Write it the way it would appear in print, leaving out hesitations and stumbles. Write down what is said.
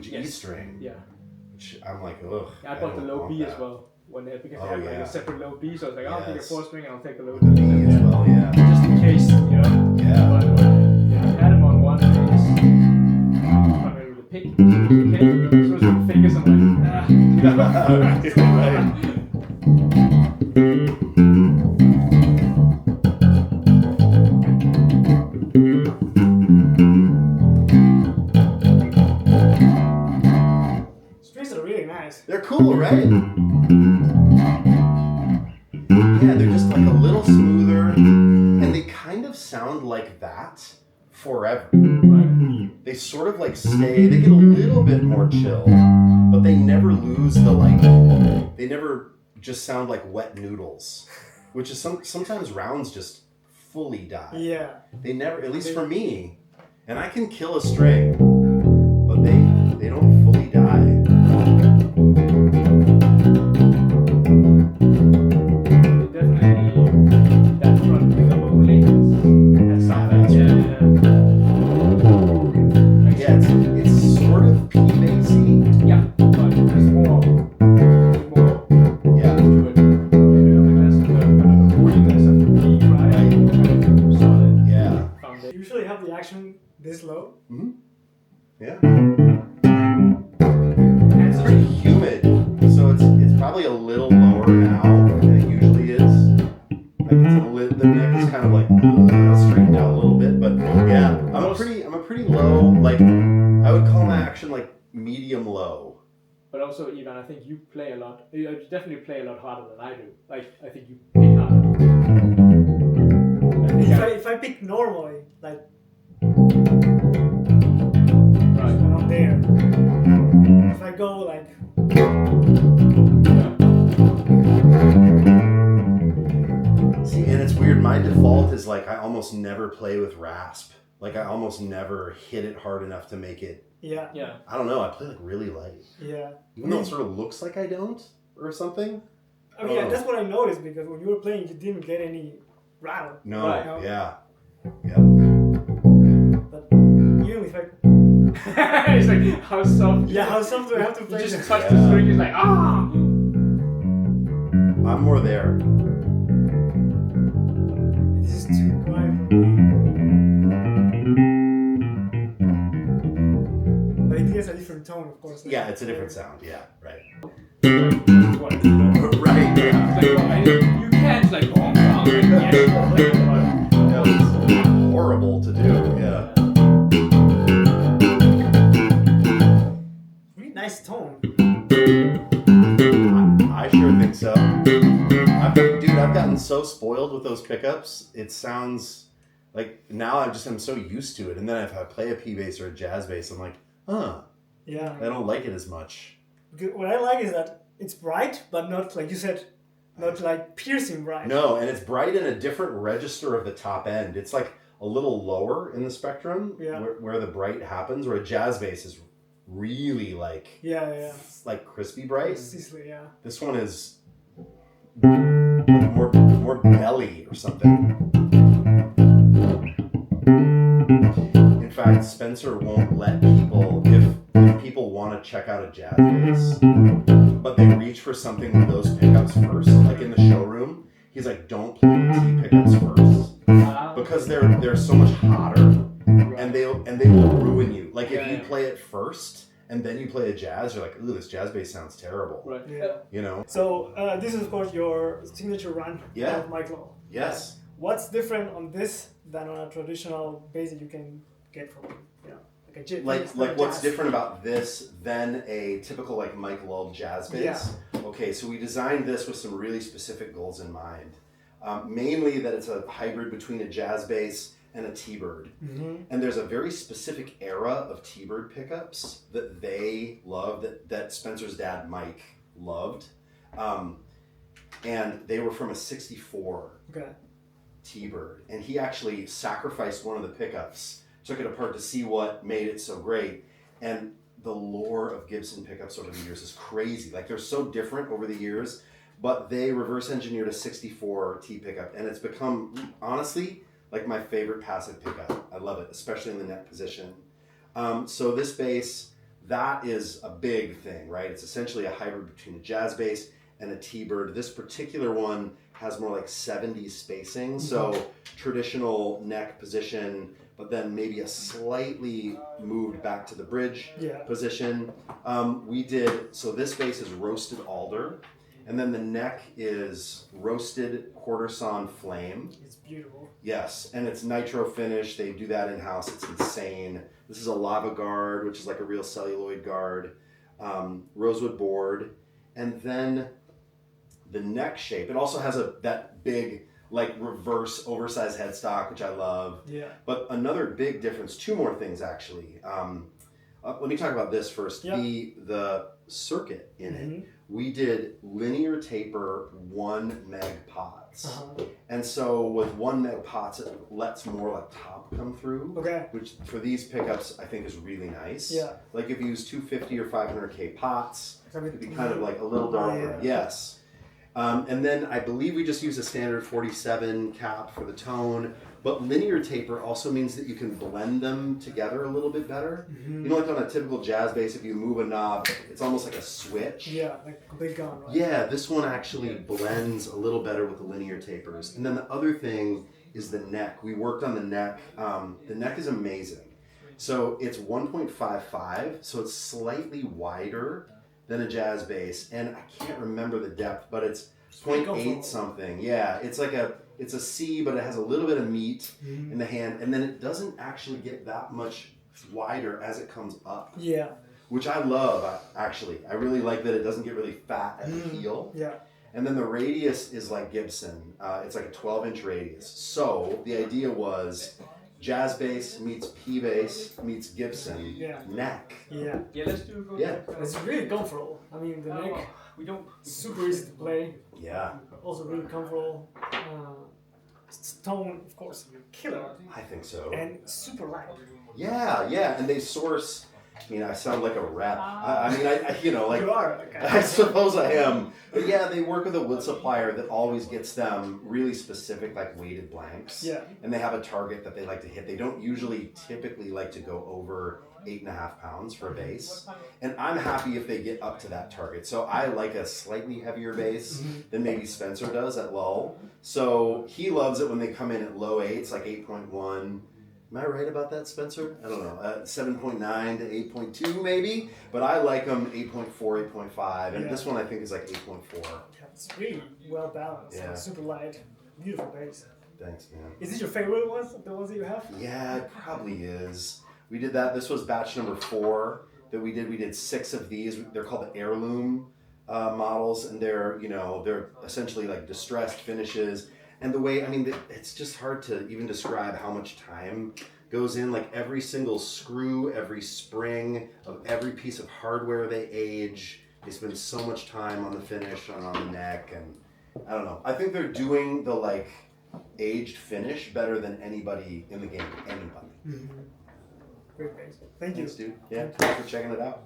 huge E string. Yeah. Which I'm like, ugh. I bought the low B as well. Because they had like a separate low B, so I was like, I'll take a 4-string and I'll take the low B. As well, yeah. Just in case, you know. Yeah. But I had him on one bass. Not really the pick. Okay. So it's with fingers, I'm like, ah. You know? Right. Strings are really nice. They're cool, right? Yeah, they're just like a little smoother, and they kind of sound like that forever. Right. They sort of like stay, they get a little bit more chill, but they never lose the like, they never just sound like wet noodles, which is sometimes rounds just fully die. Yeah. They never, at least for me, and I can kill a string, but they don't fully die. This low? Mm-hmm. Yeah. And it's pretty humid, so it's probably a little lower now than it usually is. Like the neck is kind of like straightened out a little bit, but yeah, I'm a pretty low. Like I would call my action like medium low. But also, Ivan, I think you play a lot. You definitely play a lot harder than I do. Like I think you pick harder. If I pick normally, like. Right. Around there. If I go like. See, and it's weird. My default is like I almost never play with rasp. Like I almost never hit it hard enough to make it. Yeah. Yeah. I don't know. I play like really light. Yeah. Even though it sort of looks like I don't or something. I mean, that's what I noticed because when you were playing, you didn't get any rattle. No. Right. Yeah. Yeah. But even if I. It's like, how soft? Yeah, how soft do I have to play? You just touch the string, it's like, ah! I'm more there. This is too quiet for me. But it has a different tone, of course. Yeah, it's a different sound. Yeah, right. Right, Yeah. Like, well, you can't, like, go on, That was horrible to do. Yeah. Really nice tone. I sure think so. I've gotten so spoiled with those pickups. It sounds like now I'm so used to it. And then if I play a P bass or a jazz bass, I'm like, Yeah. I don't like it as much. What I like is that it's bright, but not like you said, not like piercing bright. No, and it's bright in a different register of the top end. It's like a little lower in the spectrum where the bright happens, where a jazz bass is really like like crispy bright. Sizzly, yeah. This one is more belly or something. In fact, Spencer won't let people, if people want to check out a jazz bass, but they reach for something with those pickups first, like in the showroom, he's like, don't play the T pickups first, because they're so much hotter, and they will ruin you. Like if you play it first and then you play a jazz, you're like, ooh, this jazz bass sounds terrible. Right. Yeah. You know. So this is of course your signature run of Mike Lull. Yes. What's different on this than on a traditional bass that you can get from like what's different about this than a typical like Mike Lull jazz bass? Yeah. Okay, so we designed this with some really specific goals in mind. Mainly that it's a hybrid between a jazz bass and a T-Bird. Mm-hmm. And there's a very specific era of T-Bird pickups that they love, that Spencer's dad, Mike, loved. And they were from a 64 T-Bird. And he actually sacrificed one of the pickups, took it apart to see what made it so great. And the lore of Gibson pickups over the years is crazy. Like they're so different over the years, but they reverse engineered a 64 T pickup. And it's become, honestly, like my favorite passive pickup. I love it, especially in the neck position. So this bass, that is a big thing, right? It's essentially a hybrid between a jazz bass and a T-bird. This particular one has more like 70s spacing, so traditional neck position, but then maybe a slightly moved back to the bridge position. So this bass is roasted alder, and then the neck is roasted quarter sawn flame. It's beautiful. Yes, and it's nitro finish. They do that in-house. It's insane. This is a lava guard, which is like a real celluloid guard, rosewood board, and then the neck shape. It also has that big, like reverse oversized headstock, which I love. Yeah. But another big difference, two more things actually. Let me talk about this first. The circuit in it. We did linear taper 1 meg pots. And so with 1 meg pots, it lets more like top come through. Okay. Which for these pickups, I think is really nice. Yeah. Like if you use 250 or 500K pots, it'd be kind of like a little darker. Yes. And then I believe we just use a standard 47 cap for the tone, but linear taper also means that you can blend them together a little bit better. You know, like on a typical jazz bass, if you move a knob, it's almost like a switch. Yeah, like a big gun, right? Yeah, this one actually blends a little better with the linear tapers. And then the other thing is the neck. We worked on the neck. The neck is amazing. So it's 1.55, so it's slightly wider than a jazz bass, and I can't remember the depth, but it's 0.8 something. Yeah, it's a C, but it has a little bit of meat in the hand, and then it doesn't actually get that much wider as it comes up. Yeah. Which I love, actually. I really like that it doesn't get really fat at the heel. Yeah. And then the radius is like Gibson. It's like a 12-inch radius. So the idea was jazz bass meets P bass meets Gibson neck. Yeah. Yeah, let's do it. Yeah. It's really comfortable. I mean, the neck, we don't. super easy to play. Yeah. Also really comfortable. Tone, of course, killer. I think so. And super light. Yeah, and they source. I mean, I sound like a rep. I mean, I you know, like You are. Okay. I suppose I am. But yeah, they work with a wood supplier that always gets them really specific, like weighted blanks. Yeah. And they have a target that they like to hit. They don't typically like to go over 8.5 pounds for a bass. And I'm happy if they get up to that target. So I like a slightly heavier bass than maybe Spencer does at Lull. So he loves it when they come in at low 8s, like 8.1. Am I right about that, Spencer? I don't know. 7.9 to 8.2 maybe, but I like them 8.4, 8.5, and this one I think is like 8.4. Yeah, it's really well balanced. Yeah. Super light. Beautiful bass. Thanks, man. Is this your favorite ones? The ones that you have? Yeah, it probably is. We did that. This was batch number 4 that we did. We did 6 of these. They're called the heirloom models, and they're essentially like distressed finishes. And the way, I mean, it's just hard to even describe how much time goes in. Like every single screw, every spring of every piece of hardware they age. They spend so much time on the finish, on the neck, and I don't know. I think they're doing the like aged finish better than anybody in the game. Anybody. Great bass. Thank you. Thanks, dude. Yeah, thanks for checking it out.